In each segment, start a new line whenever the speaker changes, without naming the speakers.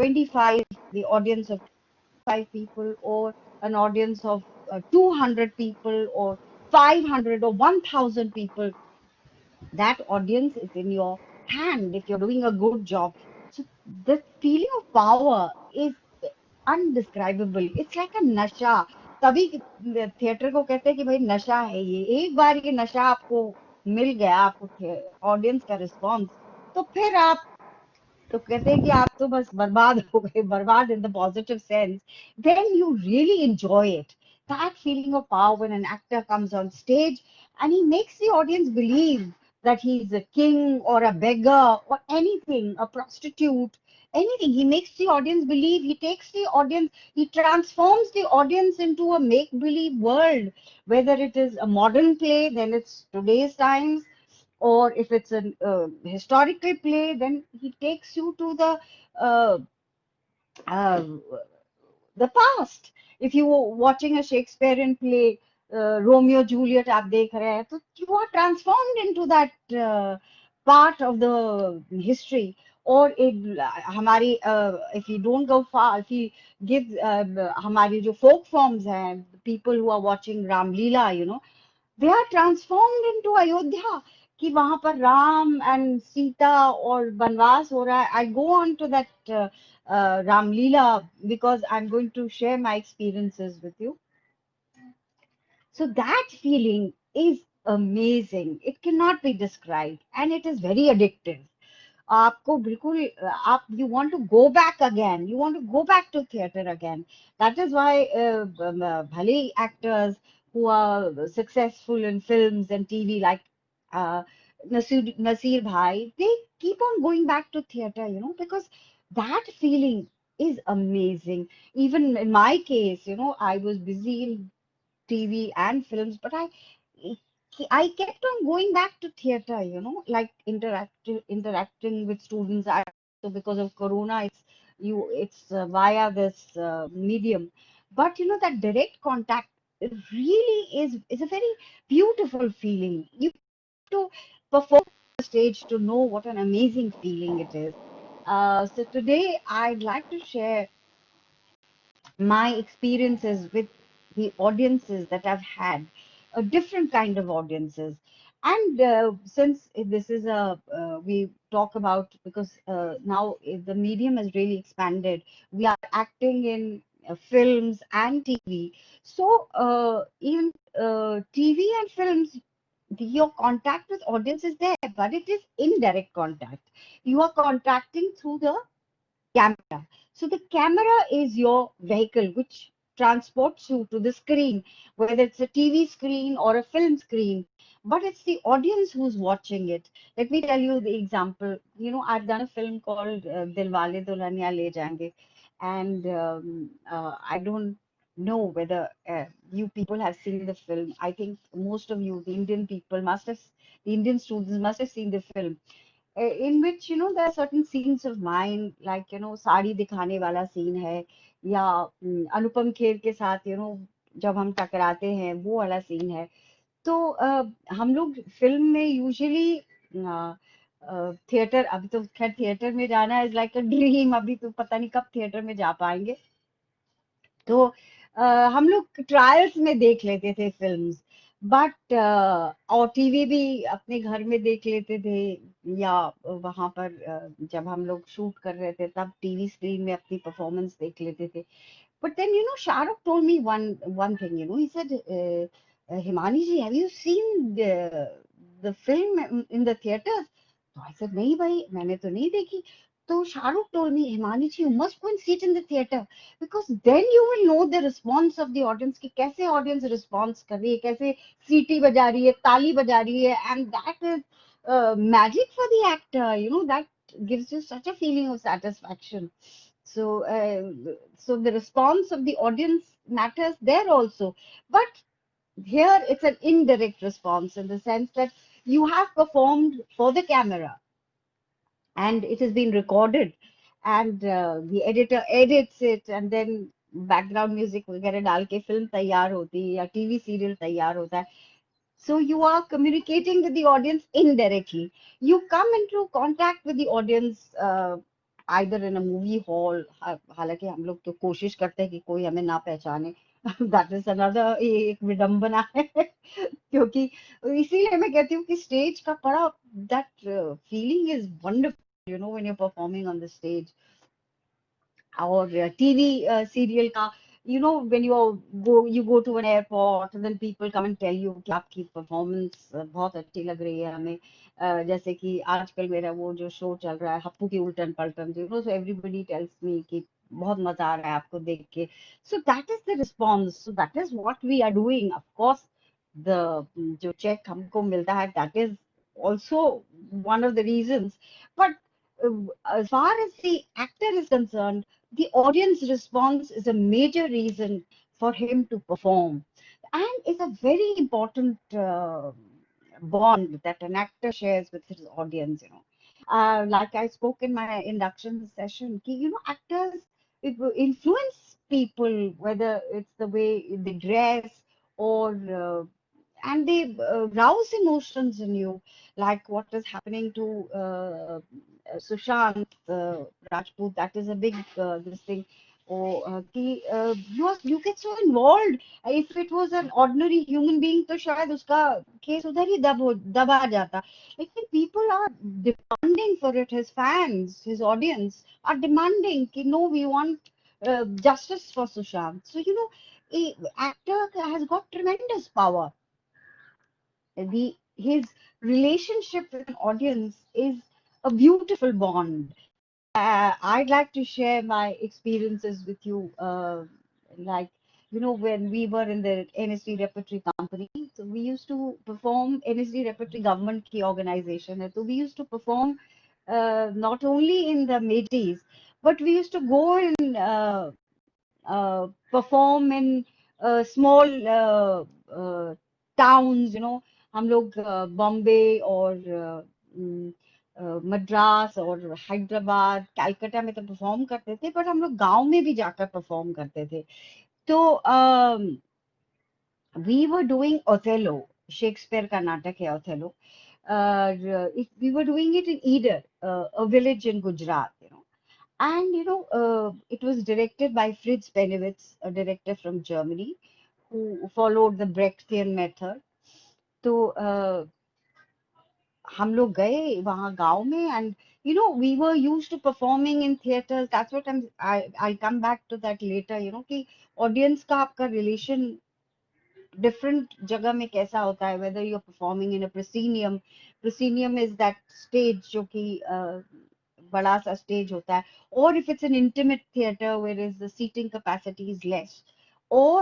25, the audience of 5 people, or an audience of 200 people, or 500 or 1000 people, that audience is in your hand if you're doing a good job. So the feeling of power is indescribable. It's like अ नशा. तभी theatre को कहते हैं कि भाई नशा है ये. एक बार ये नशा आपको मिल गया, आपको ऑडियंस का रिस्पॉन्स, तो फिर आप तो कहते हैं कि आप तो बस बर्बाद हो गए, बर्बाद in the positive sense. Then you really enjoy it. That feeling of power when an actor comes on stage and he makes the audience believe that he's a king or a beggar or anything, a prostitute, anything. He makes the audience believe, he takes the audience, he transforms the audience into a make believe world. Whether it is a modern play, then it's today's times, or if it's a historical play, then he takes you to uh, uh, the past. If you were watching a Shakespearean play, Romeo Juliet आप देख रहे हैं, तो you are transformed into that part of the history. Or हमारी if you don't go far, if you give हमारी जो folk forms हैं, people who are watching Ram Leela, they are transformed into Ayodhya, कि वहां पर Ram and Sita और बनवास हो रहा है. I go on to that Ramlila because I'm going to share my experiences with you. So that feeling is amazing. It cannot be described, and it is very addictive. आपको बिल्कुल आप you want to go back again, you want to go back to theater again. That is why भले actors who are successful in films and TV like uh, Nasir Bhai, they keep on going back to theater, because that feeling is amazing. Even in my case, I was busy in TV and films, but I kept on going back to theater, like interacting with students. So because of Corona, it's via this medium. But that direct contact really is a very beautiful feeling. You have to perform on the stage to know what an amazing feeling it is. So today I'd like to share my experiences with the audiences that I've had, a different kind of audiences. And since this is we talk about, because now the medium has really expanded, we are acting in films and TV. So in TV and films, your contact with audience is there, but it is indirect contact. You are contacting through the camera. So the camera is your vehicle which transports you to the screen, whether it's a TV screen or a film screen, but it's the audience who's watching it. Let me tell you the example. I've done a film called Dilwale Dulhania Le Jayenge, and I don't know whether you people have seen the film. I think most of you, the Indian people, the Indian students must have seen the film, in which there are certain scenes of mine, like sari दिखाने वाला scene है, या अनुपम खेर के साथ जब हम टकराते हैं वो वाला सीन है. तो हम लोग फिल्म में यूजुअली थिएटर, अभी तो खैर थिएटर में जाना इज लाइक अ ड्रीम, अभी तो पता नहीं कब थिएटर में जा पाएंगे. तो हम लोग ट्रायल्स में देख लेते थे फिल्म्स, बट और टीवी भी अपने घर में देख लेते थे, या वहां पर जब हम लोग शूट कर रहे थे तब टीवी स्क्रीन में अपनी परफॉर्मेंस देख लेते थे. But then, Shahrukh told me one thing, he said, Himani ji, have you seen the film in the theaters? So I said, नहीं भाई, मैंने तो नहीं देखी. So Shahrukh told me, Himani ji, you must go and see it in the theater, because then you will know the response of the audience, कि कैसे audience response कर रही है, कैसे सीटी बजा रही है, ताली बजा रही है, and that is magic for the actor, that gives you such a feeling of satisfaction. So, so the response of the audience matters there also. But here it's an indirect response, in the sense that you have performed for the camera and it has been recorded, and the editor edits it, and then background music वगैरह डाल के film तैयार होती है या TV serial तैयार होता है. So you are communicating with the audience indirectly. You come into contact with the audience either in a movie hall, हालांकि हम लोग तो कोशिश करते हैं कि कोई हमें ना पहचाने, दैट इज अनदर एक विडंबना है। क्योंकि इसीलिए मैं कहती हूँ कि स्टेज का बड़ा that feeling is wonderful, you know, when you performing on the stage. और टीवी सीरियल का, you know, when you go to an airport, then people come and tell you कि आपकी परफॉर्मेंस बहुत अच्छी लग रही है हमें। जैसे कि आजकल मेरा वो जो शो चल रहा है Happu Ki Ultan Paltan, you know, so everybody tells me कि बहुत मजा आ रहा है आपको देख के। So that is the response, so that is what we are doing. Of course the जो चेक हमको मिलता है, that is also one of the reasons, but as far as the actor is concerned, the audience response is a major reason for him to perform, and it's a very important bond that an actor shares with his audience, you know. Like I spoke in my induction session, you know, actors influence people, whether it's the way they dress or and they rouse emotions in you, like what is happening to Sushant Rajput. That is a big this thing. Or you get so involved. If it was an ordinary human being, तो शायद उसका case उधर ही दबा जाता. लेकिन people are demanding for it. His fans, his audience are demanding कि no, we want justice for Sushant. So you know, a actor has got tremendous power. His relationship with an audience is a beautiful bond. I'd like to share my experiences with you. Like, you know, when we were in the NSD Repertory Company, so we used to perform. NSD Repertory Government की organization है, so we used to perform not only in the Métis, but we used to go and perform in small towns, you know. हम लोग बॉम्बे और मद्रास और हैदराबाद, कलकत्ता में तो perform करते थे, पर हम लोग गांव में भी जाकर परफॉर्म करते थे। तो we were doing Othello, Shakespeare का नाटक है Othello. We were doing it in Idar, a village in Gujarat, you know. And you know, it was directed by Fritz Benewitz, a director from Germany, who followed the Brechtian method. तो हम लोग गए वहां गांव में, and you know, we were used to performing in theaters. That's what I'll come back to that later, you know, कि audience का आपका relation different जगह में कैसा होता है, whether you're performing in a proscenium. Proscenium is that stage जो कि बड़ा सा स्टेज होता है, or if it's an intimate theater where is the seating capacity is less, or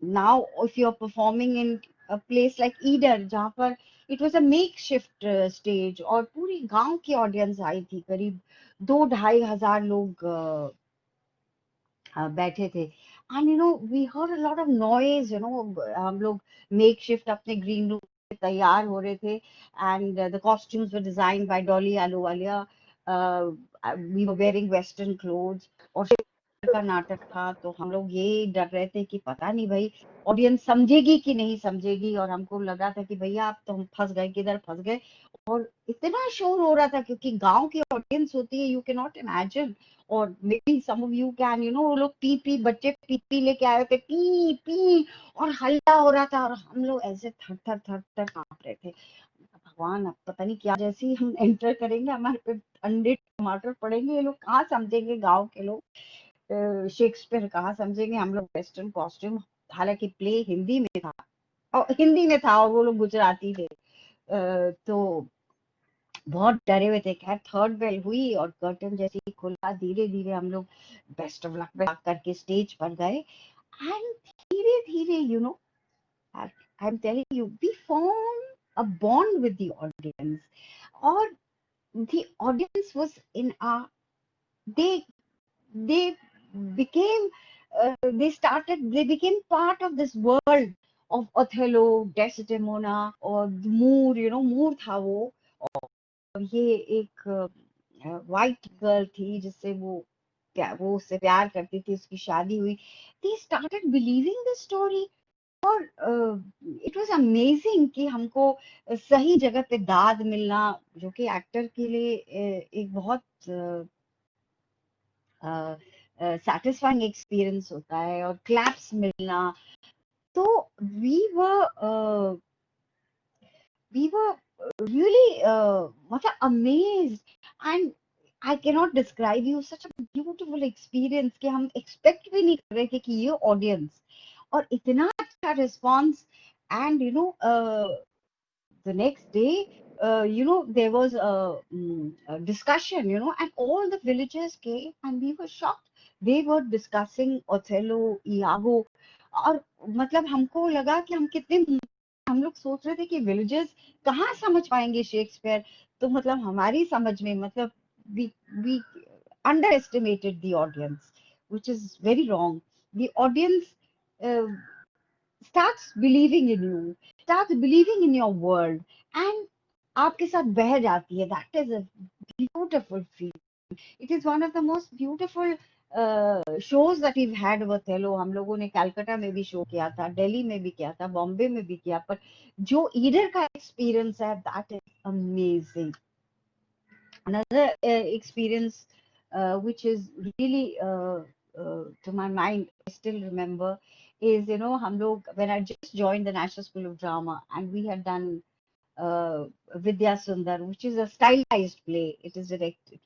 now if you're performing in a place like Eder, जहाँ पर it was a makeshift stage, और पूरी गांव की ऑडियंस आई थी, करीब 2-2,500 लोग बैठे थे। And you know, we heard a lot of noise, you know. हम लोग मेक शिफ्ट अपने ग्रीन रूम में तैयार हो रहे थे, and the costumes were design by Dolly Ahluwalia. We were wearing western clothes, और शेक्सपियर का नाटक था, तो हम लोग ये डर रहे थे कि पता नहीं भाई ऑडियंस समझेगी कि नहीं समझेगी, और हमको लगा था कि भैया आप तो हम फंस गए, किधर फंस गए। और इतना शोर हो रहा था, क्योंकि गांव की ऑडियंस होती है, यू कैन नॉट इमेजिन। और may be some of you can, you know, वो लोग पी पी, बच्चे पी पी लेके आए थे, पी पी, और हल्ला हो रहा था, और हम लोग ऐसे थर थर थर थर कांप रहे थे। भगवान, अब पता नहीं क्या, जैसे ही हम एंटर करेंगे हमारे पे अंडे टमाटर पड़ेंगे, ये लोग कहाँ समझेंगे, गांव के लोग शेक्सपियर कहाँ समझेंगे, हम लोग वेस्टर्न कॉस्ट्यूम। हालांकि प्ले हिंदी में था, और हिंदी में था, और वो लोग गुजराती थे। तो बहुत डरे हुए थे। खैर थर्ड बेल हुई और कर्टन जैसे ही खुला, धीरे धीरे हम लोग बेस्ट ऑफ लक करके स्टेज पर गए, एंड धीरे धीरे, you know, I am telling you, we form a bond with the audience, और the audience was in awe, they they became they became part of this world of Othello, Desdemona, और मूर, you know, मूर था वो। और ये एक white girl थी जिससे वो उससे प्यार करती थी, उसकी शादी हुई। They started believing the story, और इट वाज अमेजिंग कि हमको सही जगह पे दाद मिलना, जो कि एक्टर के लिए एक बहुत satisfying experience होता है और claps मिलना. So we were really मतलब amazed, and I cannot describe you such a beautiful experience कि हम expect भी नहीं कर रहे थे कि ये audience और इतना अच्छा response. And the next day, there was a discussion, and all the villagers came and we were shocked. They were discussing Othello, Iago, और मतलब हमको लगा कि हम लोग सोच रहे थे कि विलेजर्स कहाँ समझ पाएंगे शेक्सपियर. तो मतलब हमारी समझ में मतलब we underestimated the audience, which is very wrong. The audience uh, starts believing in you, starts believing in your world, and आपके साथ बह जाती है. That is a beautiful feeling. It is one of the most beautiful shows that we've had with Othello. हम लोगों ने कलकत्ता में भी शो किया था, दिल्ली में भी किया था, बॉम्बे में भी किया, पर जो ईडर का एक्सपीरियंस है, that is amazing. Another experience which is really to my mind, I still remember, is हम लोग, when I just joined the National School of Drama, and we had done Vidya Sundar, which is a stylized play. It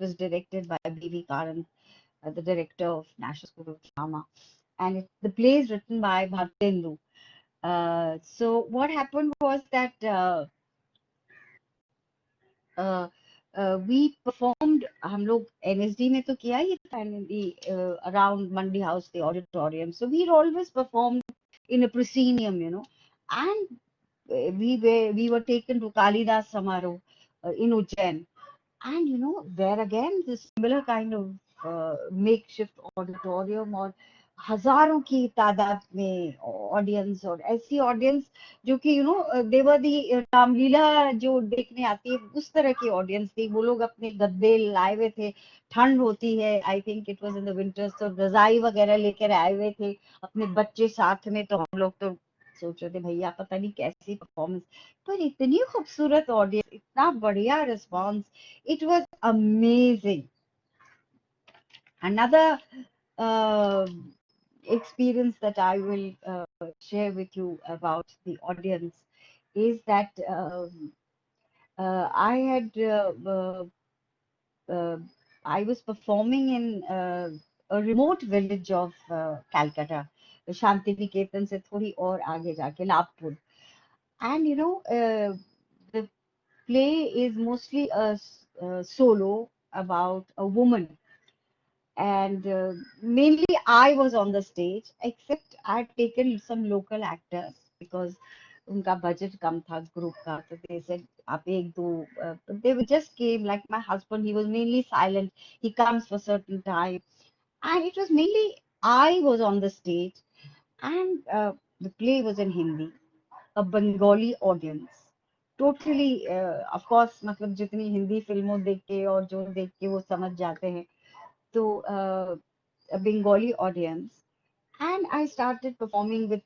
was directed by B.V. Karan, the director of National School of Drama, and the play is written by Bhartendu. So what happened was that uh, we performed, हम लोग NSD में तो किया ही था, around Mandi House, the auditorium. So we always performed in a proscenium, and we were taken to Kalidas Samaroh in Ujjain. And there again, this similar kind of makeshift auditorium और हजारों की तादाद में audience, और ऐसी audience जो कि देवर दी रामलीला जो देखने आती है, उस तरह की ऑडियंस थी. वो लोग अपने गद्दे लाए हुए थे, ठंड होती है, I think it was in the winters, तो रजाई वगैरह लेकर आए हुए थे, अपने बच्चे साथ में. तो हम लोग तो सोच रहे थे भैया पता नहीं कैसी परफॉर्मेंस, पर इतनी खूबसूरत ऑडियंस, इतना बढ़िया response. It was amazing. Another uh, experience that I will share with you about the audience is that I had uh, I was performing in a remote village of Calcutta, Shanti Niketan से थोड़ी और आगे जाके Labhpur. And the play is mostly a solo about a woman, and mainly I was on the stage, except I'd taken some local actors because उनका budget कम था group का, तो they said आप एक दो, they just came. Like my husband, he was mainly silent, he comes for certain time, and it was mainly I was on the stage, and the play was in Hindi, a Bengali audience. Totally, of course, मतलब जितनी हिंदी फिल्मों देख के और जो देख के वो समझ जाते हैं, तो a Bengali audience, and I started performing with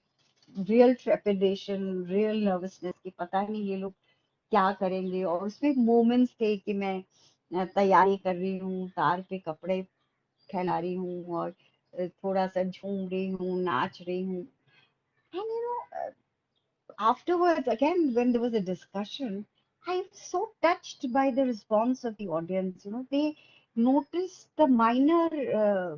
real trepidation, real nervousness कि पता नहीं ये लोग क्या करेंगे. और उसमें moments थे कि मैं तैयारी कर रही हूँ, तार पे कपड़े फैला रही हूँ और थोड़ा सा झूम रही हूँ, नाच रही हूँ. And afterwards, again, when there was a discussion, I was so touched by the response of the audience. They noticed the minor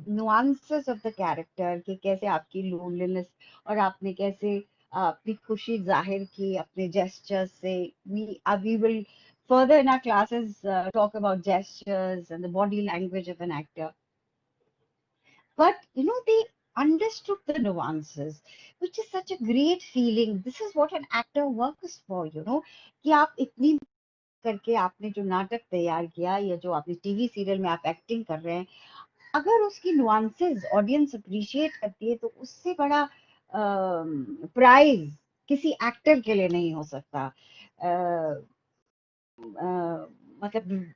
nuances of the character, कि कैसे आपकी loneliness और आपने कैसे अपनी खुशी जाहिर की अपने gestures से. We will further in our classes talk about gestures and the body language of an actor. But they understood the nuances, which is such a great feeling. This is what an actor works for, कि आप इतनी करके आपने जो नाटक तैयार किया या जो आपने टीवी सीरियल में आप एक्टिंग कर रहे हैं, अगर उसकी नुआंसेस ऑडियंस अप्रिशिएट करती है, तो उससे बड़ा प्राइज किसी एक्टर के लिए नहीं हो सकता. मतलब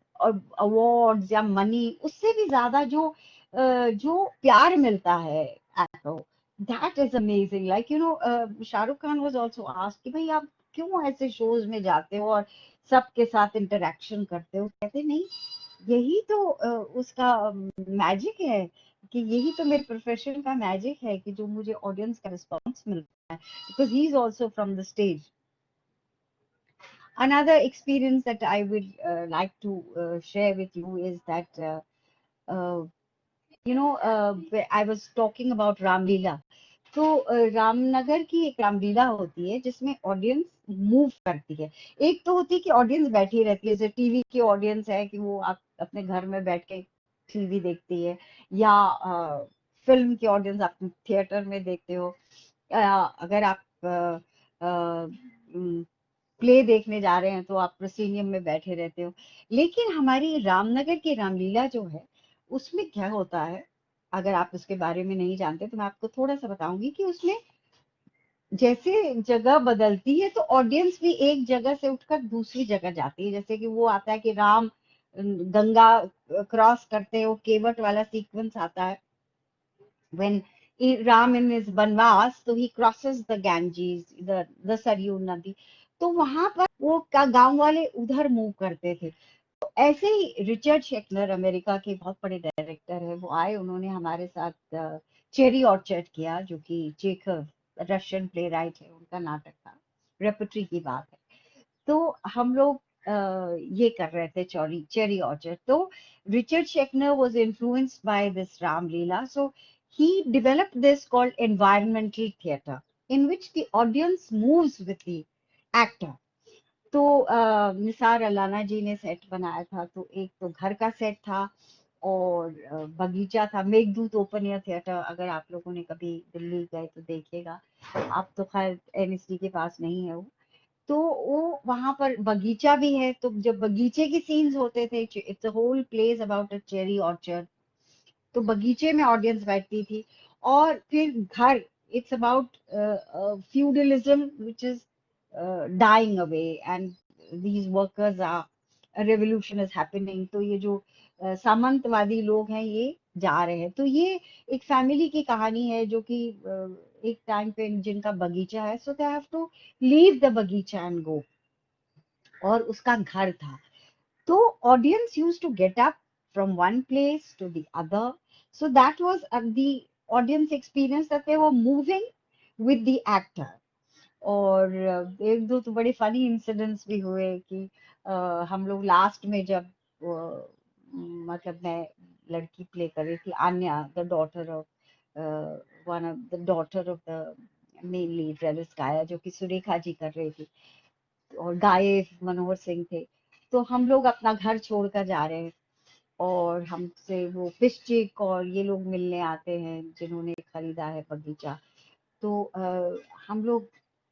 अवार्ड्स या मनी, उससे भी ज्यादा जो प्यार मिलता है actor, that is amazing. Like Shahrukh Khan was also asked कि भाई आप क्यों ऐसे शोज में जाते हो और सबके साथ इंटरेक्शन करते हो. कहते नहीं, यही तो उसका मैजिक है, कि यही तो मेरे प्रोफेशन का मैजिक है, कि जो मुझे ऑडियंस का रिस्पॉन्स मिलता है, because he is also from the stage. Another experience that I would like to share with you is that uh, I was talking about Ramlila. तो रामनगर की एक रामलीला होती है जिसमें ऑडियंस मूव करती है. एक तो होती है कि ऑडियंस बैठी रहती है, जैसे टीवी की ऑडियंस है कि वो आप अपने घर में बैठ के टीवी देखती है, या फिल्म की ऑडियंस आप थिएटर में देखते हो, अगर आप प्ले देखने जा रहे हैं तो आप प्रोसीनियम में बैठे रहते हो. लेकिन हमारी रामनगर की रामलीला जो है, उसमें क्या होता है, अगर आप उसके बारे में नहीं जानते तो मैं आपको थोड़ा सा बताऊंगी कि उसमें जैसे जगह बदलती है तो ऑडियंस भी एक जगह से उठकर दूसरी जगह जाती है. जैसे कि वो आता है कि राम गंगा क्रॉस करते हैं, वो केवट वाला सीक्वेंस आता है. when Ram in his बनवास, तो he crosses the Ganges, the Saryu नदी. तो वहां पर वो का गांव वाले उधर मूव करते थे. तो ऐसे ही रिचर्ड शेकनर, अमेरिका के बहुत बड़े डायरेक्टर है, वो आए, उन्होंने हमारे साथ चेरी ऑर्चर्ड किया, जो कि चेखव रशियन प्ले राइट है, उनका नाटक था. रेपर्टरी की बात है. तो हम लोग ये कर रहे थे चेरी ऑर्चर्ड. तो Richard शेकनर was influenced by this Ramleela, so he developed this called environmental theater, in which the audience moves with the actor. तो निसार अलाना जी ने सेट बनाया था. तो एक तो घर का सेट था, और बगीचा था. मेघदूत ओपन एयर थिएटर, अगर आप लोगों ने कभी दिल्ली गए तो देखिएगा. आप तो खैर एनएसडी के पास नहीं है वो. तो वो वहां पर बगीचा भी है. तो जब बगीचे की सीन्स होते थे, it's a whole place about a cherry orchard, तो बगीचे में ऑडियंस बैठती थी. और फिर घर, it's about feudalism which is dying away, and these workers are, a revolution is happening. तो ये जो सामंतवादी लोग हैं ये जा रहे हैं. तो ये एक फैमिली की कहानी है, जो कि एक टाइम पे जिनका बगीचा है, so they have to leave the बगीचा एंड गो. और उसका घर था. तो audience used to get up from one place to the other. So that was the audience experience, that they were moving with the actor. और एक दो तो बड़े फनी इंसिडेंट्स भी हुए कि हम लोग लास्ट में जब मतलब मैं लड़की प्ले कर रही थी, Anya, the daughter of one of the daughter of the main lead रेलिस गाया, जो कि सुरेखा जी कर रही थी, और गाये मनोहर सिंह थे. तो हम लोग अपना घर छोड़कर जा रहे हैं, और हमसे वो फिश चिक और ये लोग मिलने आते हैं जिन्होंने खरीदा है बगीचा. तो हम लोग,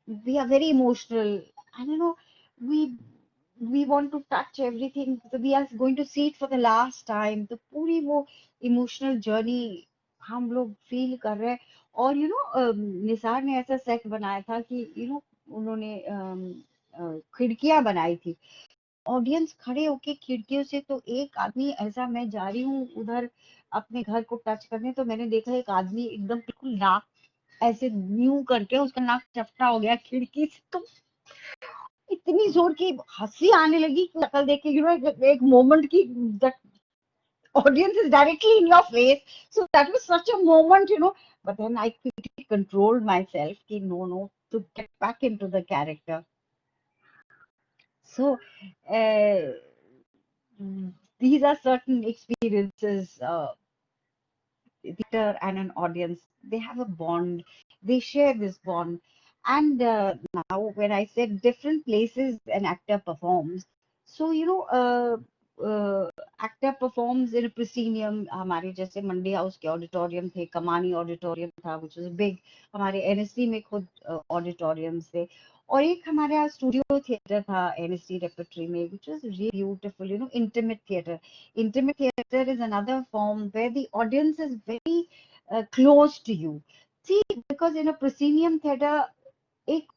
we are very emotional. I don't know, we want to touch everything. So we are going to see it for the last time. तो पूरी वो इमोशनल जर्नी हम लोग फील कर रहे हैं. और निसार ने ऐसा सेट बनाया था कि उन्होंने खिड़कियां बनाई थी. ऑडियंस खड़े होके खिड़कियों से, तो एक आदमी ऐसा, मैं जा रही हूँ उधर अपने घर को टच करने, तो मैंने देखा एक आदमी एकदम बिल्कुल नाक ऐसे न्यू करके उसका नाक चपटा हो गया खिड़की से. तो इतनी जोर की हंसी आने लगी कि शक्ल देख के, एक मोमेंट की, that audience is directly in your face. So that was such a moment. But then I quickly controlled myself कि no, to get back into the character. So uh, these are certain experiences. Theater and an audience, they have a bond, they share this bond. And now when I said different places an actor performs, so actor performs in a proscenium. हमारे जैसे मंडी house के auditorium थे, कमानी auditorium था, which was big. हमारे NSD में खुद auditoriums थे. और एक हमारे यहाँ स्टूडियो थिएटर था एनएसडी रेpertory में, which was really beautiful, intimate theater. Intimate theater is another form where the audience is very close to you. See, because in a proscenium theater, एक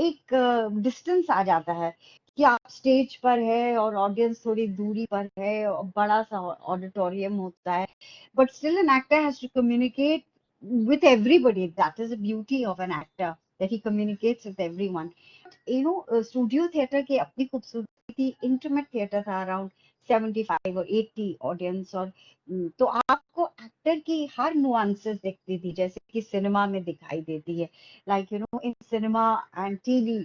एक डिस्टेंस आ जाता है कि आप स्टेज पर है और ऑडियंस थोड़ी दूरी पर है, और बड़ा सा ऑडिटोरियम होता है. But still an actor has to communicate with everybody. That is the beauty of an actor, that he communicates with everyone. Studio theatre की अपनी खूबसूरती थी. इंटीमेट थिएटर था, अराउंड 75 और 80 ऑडियंस, और तो आपको एक्टर की हर नुआंसेस दिखती थी, जैसे कि सिनेमा में दिखाई देती है, like you know in cinema and TV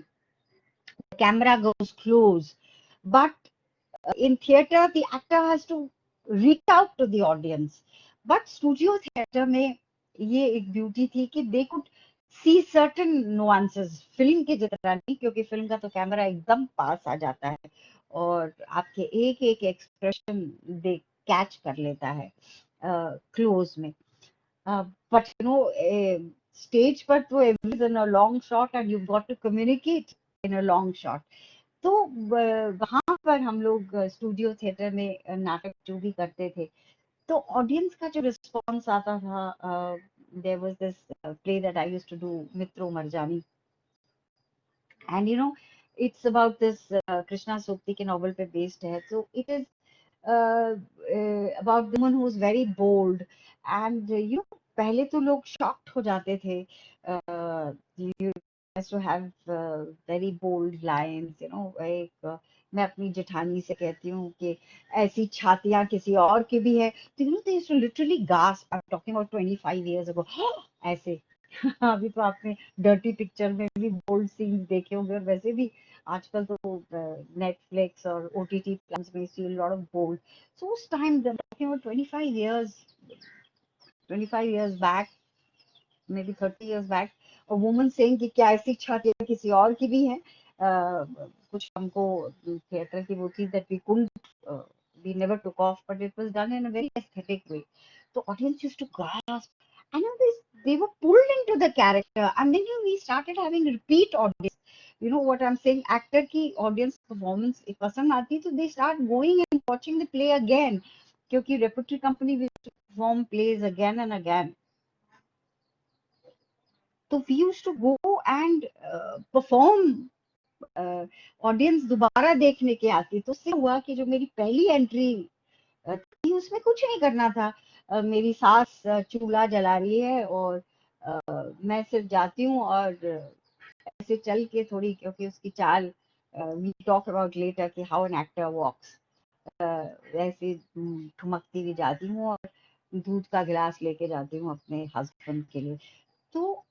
camera goes close, but in theater the actor has to reach out to the audience. But studio theater में ये एक ब्यूटी थी कि they could see certain nuances, film के जितना नहीं, क्योंकि film का तो कैमरा एकदम पास आ जाता है और आपके एक एक एक्सप्रेशन दे कैच कर लेता है क्लोज में, बट यू नो स्टेज पर तो every in a long shot and you got to communicate in a long shot. तो वहां पर हम लोग स्टूडियो थिएटर में नाटक जो भी करते थे, तो ऑडियंस का जो रिस्पॉन्स आता था, there was this play that I used to do, Mitro Marjani, and you know it's about this Krishna Sobti के नॉवल पे बेस्ड है, so it is about the woman who is very bold, and you know पहले तो लोग shocked हो जाते थे, you has to have very bold lines, you know, एक मैं अपनी जेठानी से कहती हूँ कि ऐसी छातियां किसी और की भी है, तो you know they used to literally gasp, I'm talking about 25 years ago, ऐसे अभी तो आपने डर्टी पिक्चर में भी बोल्ड सीन्स देखे होंगे, और वैसे भी आजकल तो नेटफ्लिक्स और ओटीटी प्लेटफॉर्म्स में सी लॉट ऑफ बोल्ड, सो उस टाइम जब talking about 25 years back, maybe 30 years back, a woman saying कि क्या ऐसी छाती किसी और की भी है, कुछ हमको थिएटर की वो थी that we couldn't we never took off, but it was done in a very aesthetic way. So audience used to grasp, and then they were pulled into the character, and then you know, we started having repeat audience. You know what I'm saying? Actor की audience performance if पसंद आती तो they start going and watching the play again, क्योंकि repertory company will perform plays again and again. तो we used to go and perform, audience दोबारा देखने के आती, तो उससे हुआ कि जो मेरी पहली एंट्री थी उसमें कुछ नहीं करना था, मेरी सास चूल्हा जला रही है और मैं सिर्फ जाती हूँ और ऐसे चल के थोड़ी, क्योंकि उसकी चाल, वी टॉक अबाउट लेटर कि हाउ एन एक्टर वॉक्स, ऐसे ठुमकती हुई जाती हूँ और दूध का गिलास लेके जाती हूँ अपने हस्बैंड के लिए, तो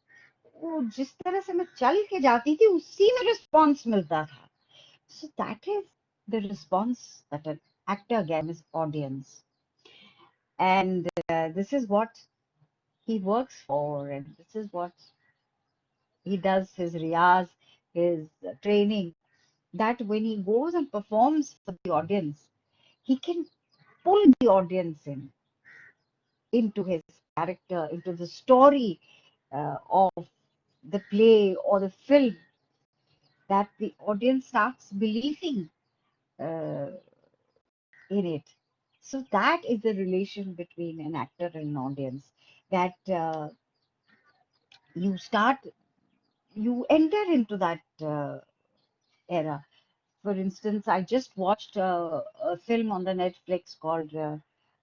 वो जिस तरह से मैं चल के जाती थी उसी में रिस्पॉन्स मिलता था, so that is the response that an actor gave his audience, and this is what he works for, and this is what he does his riyaz, his training, that when he goes and performs for the audience, he can pull the audience in into his character, into the story of the play or the film, that the audience starts believing uh, in it. So that is the relation between an actor and an audience. That you start, you enter into that era. For instance, I just watched a film on the Netflix called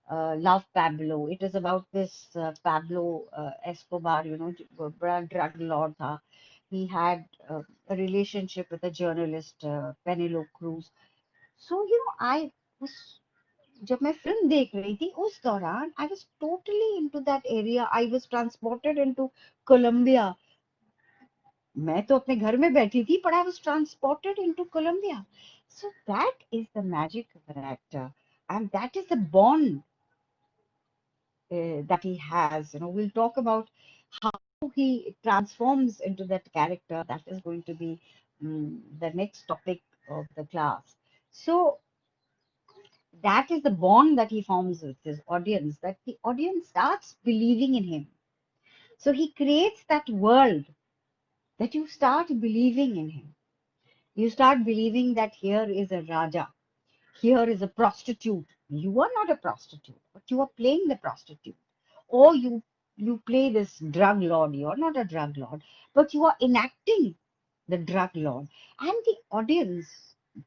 Love Pablo. It is about this Pablo Escobar, you know, drug lord tha. He had a relationship with a journalist, Penelope Cruz. So, you know, I was, जब मैं film देख रही थी उस दौरान I was totally into that area, I was transported into Colombia, मैं तो अपने घर में बैठी थी but I was transported into Colombia. So that is the magic of an actor, and that is the bond that he has. You know, we'll talk about how he transforms into that character. That is going to be the next topic of the class. So that is the bond that he forms with his audience, that the audience starts believing in him. So he creates that world that you start believing in him. You start believing that here is a Raja, here is a prostitute. You are not a prostitute, but you are playing the prostitute. Or you play this drug lord. You are not a drug lord, but you are enacting the drug lord. And the audience,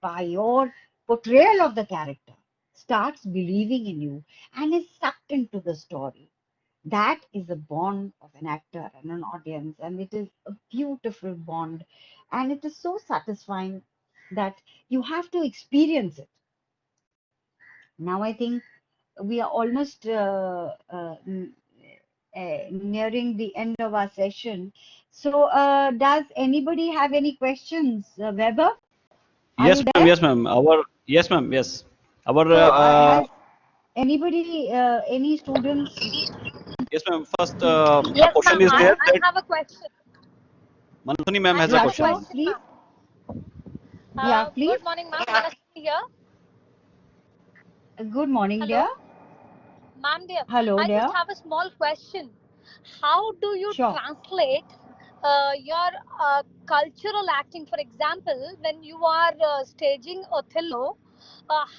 by your portrayal of the character, starts believing in you and is sucked into the story. That is the bond of an actor and an audience, and it is a beautiful bond, and it is so satisfying that you have to experience it. Now I think we are almost nearing the end of our session. So, does anybody have any questions? Weber, are
Yes,
you
ma'am.
there?
Yes, ma'am. Yes, ma'am. Yes. Our
So, has anybody, any students?
yes, ma'am. First, a
Yes,
question
ma'am.
is there
I
that
have a question.
Manaswini ma'am
I
has a
have
Yeah,
a
question,
sure,
ma'am.
question,
please.
ma'am.
Yeah, please.
Good morning, ma'am. Manaswini here.
Good morning, dear.
Hello, ma'am, dear.
Hello,
I just
dear.
have a small question. How do you
Sure.
translate your cultural acting? For example, when you are staging Othello,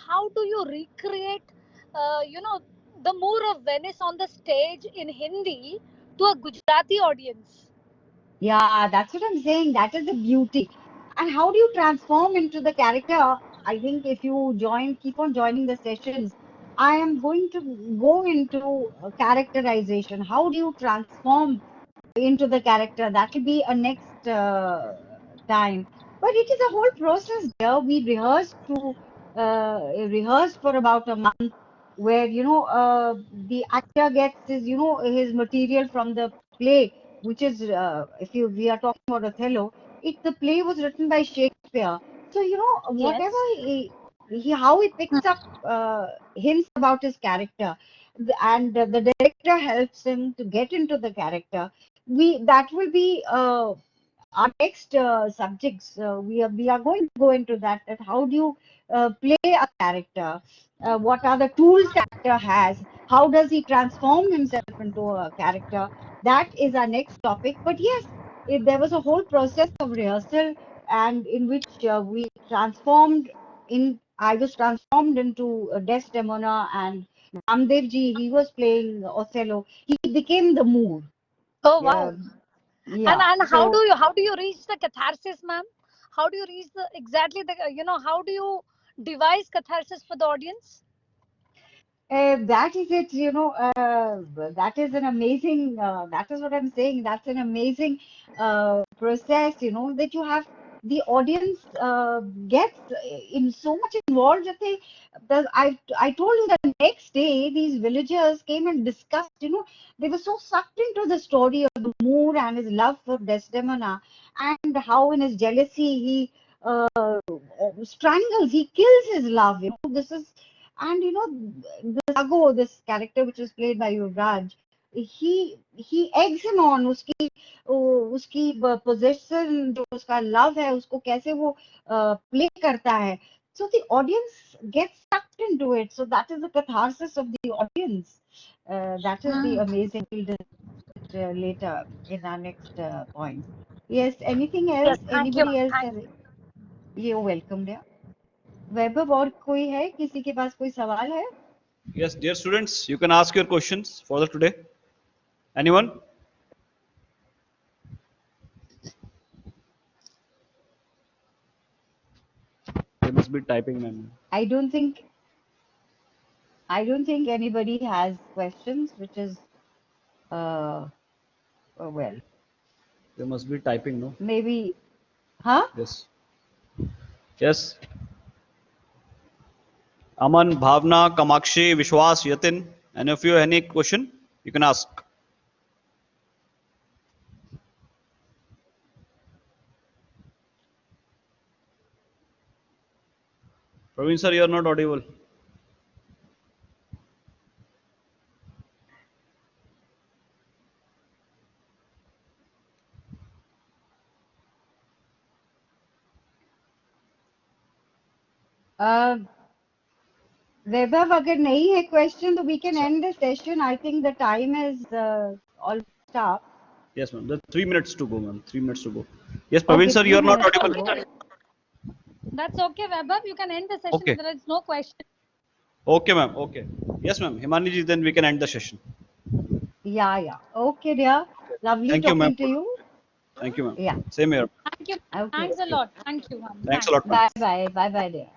how do you recreate, the Moor of Venice on the stage in Hindi to a Gujarati audience?
Yeah, that's what I'm saying. That is the beauty. And how do you transform into the character? I think if you join, keep on joining the sessions, I am going to go into characterization. How do you transform into the character? That will be a next time. But it is a whole process there. We rehearsed for about a month, where the actor gets his material from the play, which is if you we are talking about Othello. The play was written by Shakespeare. So whatever
Yes.
he how he picks up hints about his character, and the director helps him to get into the character. We That will be our next subjects. We are going to go into that how do you play a character, what are the tools character has, how does he transform himself into a character. That is our next topic. But yes, there was a whole process of rehearsal, and in which we transformed in I was transformed into Desdemona, and Ramdev ji, he was playing Othello. He became the Moor.
Oh,
Yeah,
wow. And
yeah.
how do
So
you reach the catharsis, ma'am? How do you reach the exactly the how do you devise catharsis for the audience?
that is it, that is an amazing, that is what I'm saying. That's an amazing process, that you have the audience gets in so much involved that I told you that the next day these villagers came and discussed, they were so sucked into the story of the Moor and his love for Desdemona, and how in his jealousy he strangles, he kills his love, this is. And the Sago, this character which is played by Yuvraj, he eggs him on उसकी possession, जो उसका love है, उसको कैसे वो play करता है. So the audience gets sucked into it. So that is the catharsis of the audience. That is the
Hmm.
amazing. We'll do it later in our next point. Yes. Anything
Yes,
else?
thank you,
Anybody
ma'am.
else
Thank
has?
you.
You're welcome there. वैभव और कोई है, किसी के पास कोई सवाल है?
Yes, dear students, you can ask your questions for the today. Anyone? They must be typing, ma'am.
I don't think anybody has questions, which is well,
They must be typing, no?
maybe, huh?
Yes. Yes. Aman, Bhavna, Kamakshi, Vishwas, Yatin. Any of you any question? You can ask. Praveen sir, you are not audible.
वैभव, अगर नहीं है question, तो we can end the session. I think the time is almost up.
Yes, ma'am. The 3 minutes to go, ma'am. 3 minutes to go. Yes, Praveen
Okay,
sir, you
three
are not
minutes to
audible.
go.
That's okay, Vaibhav. You can end the session.
Okay.
There is no question.
Okay, ma'am. Okay. Yes, ma'am. Himani ji, then we can end the session.
Yeah, yeah. Okay, dear. Lovely
Thank you, ma'am.
talking to you.
Thank you, ma'am.
Yeah.
Same here.
Thank you.
Okay.
Thanks a
Okay.
lot. Thank you, ma'am.
Thanks a
Thanks.
lot, ma'am.
Bye, bye, bye, bye, dear.